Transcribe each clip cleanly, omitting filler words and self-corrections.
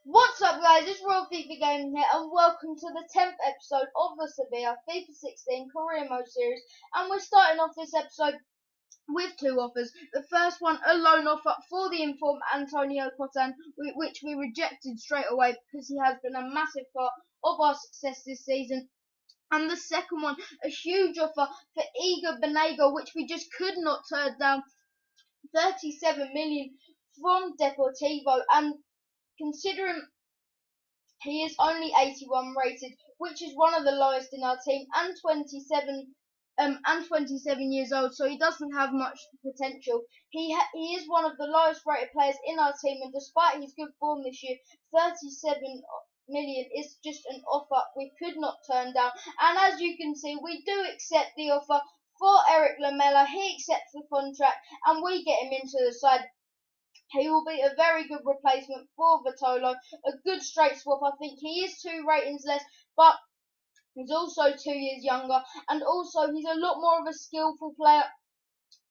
What's up guys, it's Royal FIFA Gaming here and welcome to the 10th episode of the Sevilla FIFA 16 Career Mode series, and we're starting off this episode with two offers. The first one, a loan offer for the informed Antonio Cotan, which we rejected straight away because he has been a massive part of our success this season. And the second one, a huge offer for Igor Banega, which we just could not turn down, 37 million from Deportivo, and considering he is only 81 rated, which is one of the lowest in our team, and 27 years old, so he doesn't have much potential. He is one of the lowest rated players in our team, and despite his good form this year, 37 million is just an offer we could not turn down. And as you can see, we do accept the offer for Eric Lamela. He accepts the contract, and we get him into the side. He will be a very good replacement for Vitolo, a good straight swap. I think he is 2 ratings less, but he's also 2 years younger, and also he's a lot more of a skillful player,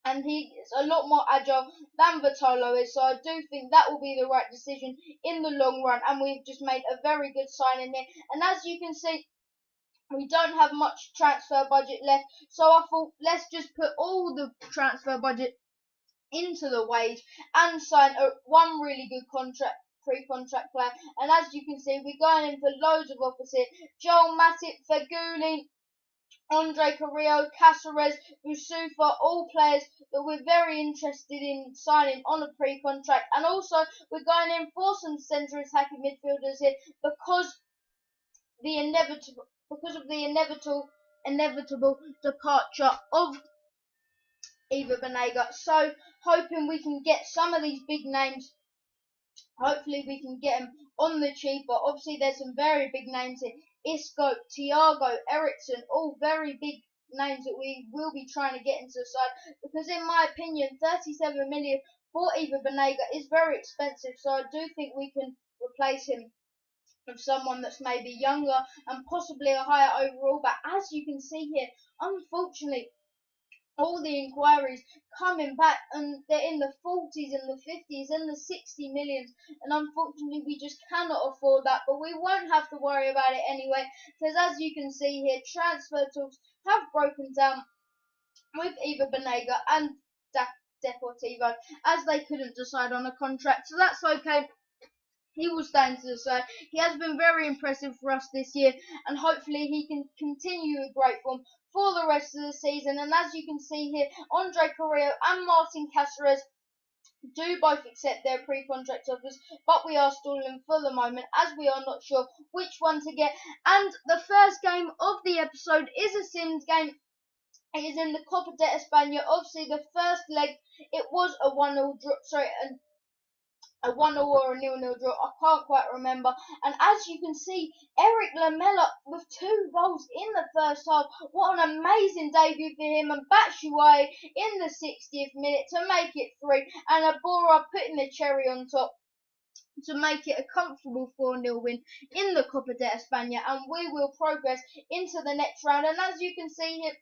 and he is a lot more agile than Vitolo is. So I do think that will be the right decision in the long run, and we've just made a very good signing here. And as you can see, we don't have much transfer budget left, so I thought let's just put all the transfer budget into the wage and sign one really good pre-contract player. And as you can see, we're going in for loads of offers here. Joel Matip, Feghouli, Andre Carrillo, Caceres, Busufa, all players that we're very interested in signing on a pre-contract. And also, we're going in for some centre attacking midfielders here because of the inevitable departure of Igor Banega. So hoping we can get some of these big names. Hopefully we can get them on the cheap, but obviously there's some very big names here. Isco, Thiago, Ericsson, all very big names that we will be trying to get into the side, because in my opinion 37 million for Igor Banega is very expensive. So I do think we can replace him with someone that's maybe younger and possibly a higher overall. But as you can see here, unfortunately, all the inquiries coming back, and they're in the 40s and the 50s and the 60 millions, and unfortunately we just cannot afford that. But we won't have to worry about it anyway, because as you can see here, transfer talks have broken down with Igor Banega and Deportivo, as they couldn't decide on a contract. So that's okay. He will stand to the side. He has been very impressive for us this year, and hopefully he can continue a great form for the rest of the season. And as you can see here, Andre Carrillo and Martin Caceres do both accept their pre-contract offers, but we are stalling for the moment as we are not sure which one to get. And the first game of the episode is a Sims game. It is in the Copa de España. Obviously, the first leg, it was a 1-0 draw. Sorry, a 1-0 or a 0-0 draw. I can't quite remember. And as you can see, Eric Lamela with 2 goals in the first half. What an amazing debut for him. And Batshuayi in the 60th minute to make it 3. And Abora putting the cherry on top to make it a comfortable 4-0 win in the Copa de España. And we will progress into the next round. And as you can see here,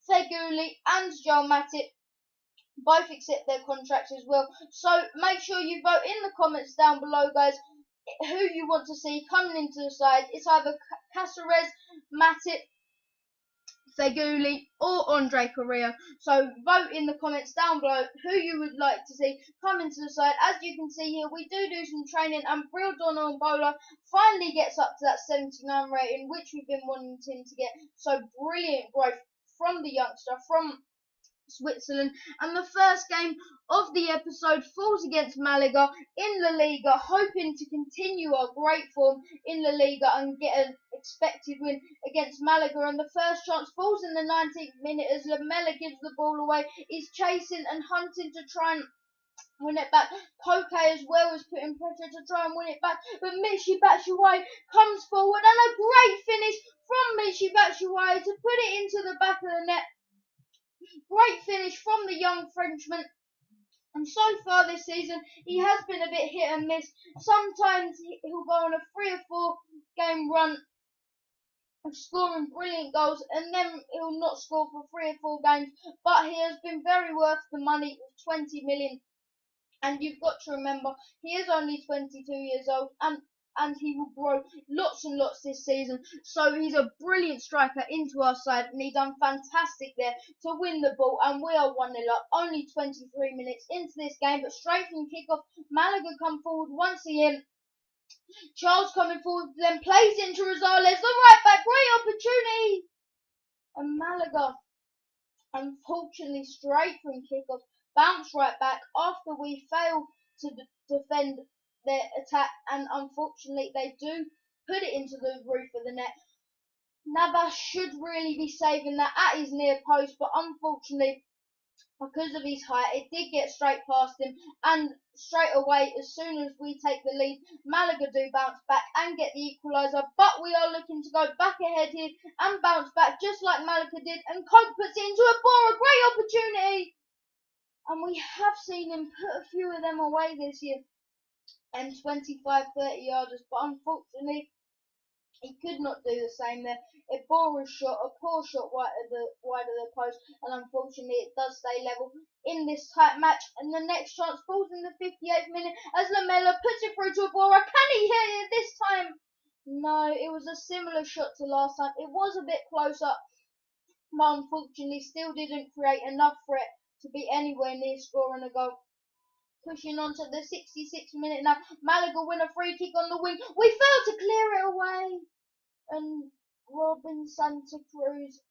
Feghouli and Joel Matip both accept their contracts as well. So make sure you vote in the comments down below, guys, who you want to see coming into the side. It's either Caceres, Matip, Feghouli, or Andre Carrillo. So vote in the comments down below who you would like to see come into the side. As you can see here, we do some training, and Bril Donambola finally gets up to that 79 rating, which we've been wanting to get. So brilliant growth from the youngster from Switzerland. And the first game of the episode falls against Malaga in La Liga, hoping to continue our great form in La Liga and get an expected win against Malaga. And the first chance falls in the 19th minute as Lamela gives the ball away. He's chasing and hunting to try and win it back. Koke as well is putting pressure to try and win it back, but Michy Batshuayi comes forward, and a great finish from Michy Batshuayi to put it into the back of the net. Great finish from the young Frenchman. And so far this season, he has been a bit hit and miss. Sometimes he'll go on a 3 or 4 game run of scoring brilliant goals, and then he'll not score for 3 or 4 games. But he has been very worth the money of 20 million And you've got to remember, he is only 22 years old, and he will grow lots and lots this season. So he's a brilliant striker into our side, and he done fantastic there to win the ball. And we are 1-0 up, only 23 minutes into this game. But straight from kickoff, Malaga come forward once again. Charles coming forward, then plays into Rosales, the right back, great opportunity. And Malaga, unfortunately, straight from kickoff, bounce right back after we fail to defend their attack, and unfortunately they do put it into the roof of the net. Navas should really be saving that at his near post, but unfortunately, because of his height, it did get straight past him, and straight away, as soon as we take the lead, Malaga do bounce back and get the equaliser, but we are looking to go back ahead here and bounce back just like Malaga did, and Coke puts it into a ball, a great opportunity, and we have seen him put a few of them away this year, and 25, 30 yarders, but unfortunately, he could not do the same there. It bore a shot, a poor shot wide of the post, and unfortunately it does stay level in this tight match. And the next chance falls in the 58th minute as Lamela puts it through to Abora. Can he hit it this time? No, it was a similar shot to last time. It was a bit closer, but unfortunately still didn't create enough for it to be anywhere near scoring a goal. Pushing on to the 66th minute now. Malaga win a free kick on the wing. We failed to clear it away. And Robin Santa Cruz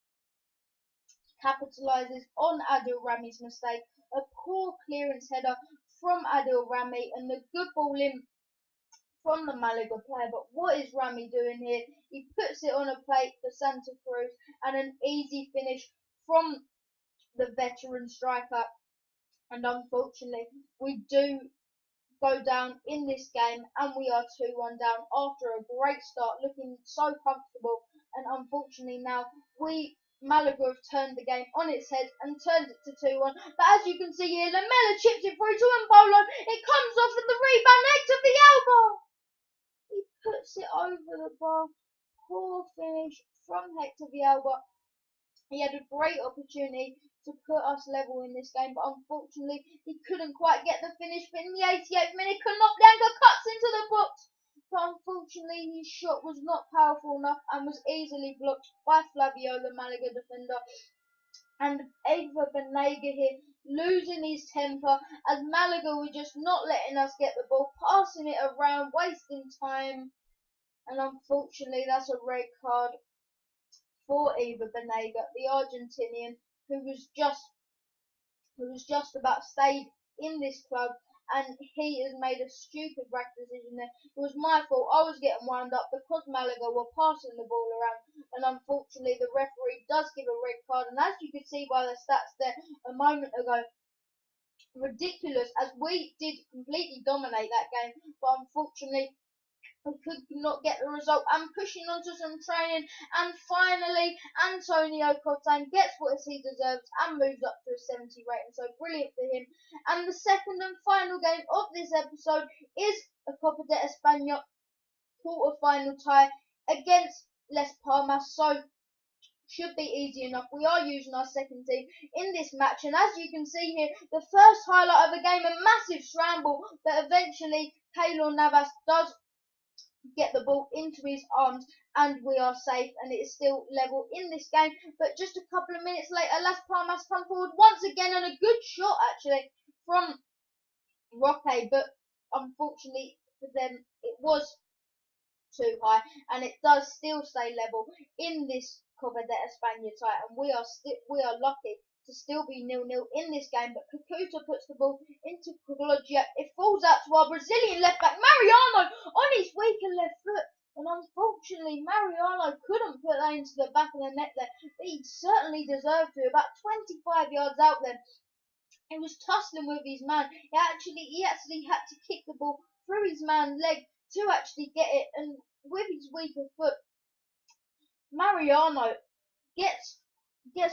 capitalises on Adil Rami's mistake. A poor clearance header from Adil Rami and the good ball in from the Malaga player. But what is Rami doing here? He puts it on a plate for Santa Cruz and an easy finish from the veteran striker. And unfortunately, we do go down in this game, and we are 2-1 down after a great start, looking so comfortable. And unfortunately now, Malaga have turned the game on its head and turned it to 2-1. But as you can see here, Lamela chips it through to Mbolo. It comes off at the rebound, Hector Villalba. He puts it over the bar. Poor finish from Hector Villalba. He had a great opportunity to put us level in this game, but unfortunately he couldn't quite get the finish. But in the 88th minute, Konopyanka cuts into the box, but unfortunately his shot was not powerful enough and was easily blocked by Flavio, the Malaga defender. And Ava Banega here losing his temper as Malaga were just not letting us get the ball, passing it around, wasting time. And unfortunately that's a red card for Eva Banega, the Argentinian, who was just about stayed in this club, and he has made a stupid rash decision there. It was my fault. I was getting wound up because Malaga were passing the ball around, and unfortunately the referee does give a red card. And as you could see by the stats there a moment ago, ridiculous, as we did completely dominate that game, but unfortunately we could not get the result. And pushing on to some training, and finally Antonio Cotain gets what he deserves and moves up to a 70 rating, so brilliant for him. And the second and final game of this episode is a Copa de España quarter-final tie against Las Palmas, so should be easy enough. We are using our second team in this match, and as you can see here, the first highlight of the game, a massive scramble, but eventually Keylor Navas does get the ball into his arms, and we are safe, and it is still level in this game. But just a couple of minutes later, Las Palmas come forward once again, and a good shot actually from Roque, but unfortunately for them it was too high, and it does still stay level in this Copa de España tie, and we are lucky to still be 0-0 in this game. But Kakuta puts the ball into Cologia. It falls out to our Brazilian left back Mariano on his weaker left foot, and unfortunately Mariano couldn't put that into the back of the net there, but he certainly deserved to. About 25 yards out there, he was tussling with his man. He actually had to kick the ball through his man's leg to actually get it, and with his weaker foot, Mariano gets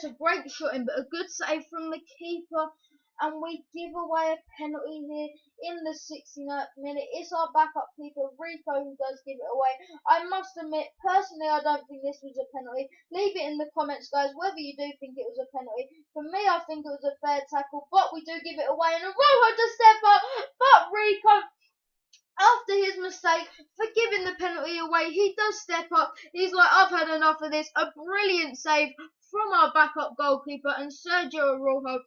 a great shot in, but a good save from the keeper, and we give away a penalty here in the 69th minute. It's our backup keeper Rico who does give it away. I must admit, personally, I don't think this was a penalty. Leave it in the comments, guys, whether you do think it was a penalty. For me, I think it was a fair tackle, but we do give it away, and Arojo de Stefano But Rico, after his mistake for giving the penalty away, he does step up. He's like, I've had enough of this. A brilliant save from our backup goalkeeper, and Sergio Rojo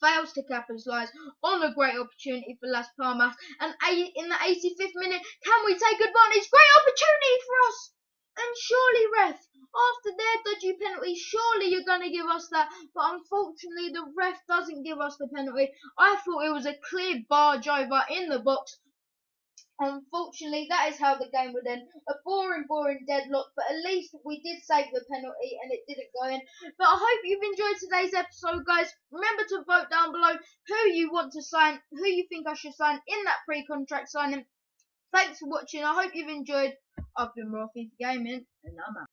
fails to capitalise on a great opportunity for Las Palmas. And in the 85th minute, can we take advantage? Great opportunity for us! And surely, ref, after their dodgy penalty, surely you're going to give us that. But unfortunately, the ref doesn't give us the penalty. I thought it was a clear barge over in the box. Unfortunately, that is how the game would end. A boring deadlock, but at least we did save the penalty and it didn't go in. But I hope you've enjoyed today's episode, guys. Remember to vote down below who you want to sign, who you think I should sign in that pre-contract signing. Thanks for watching. I hope you've enjoyed. I've been Raw FIFA Gaming, and I'm out.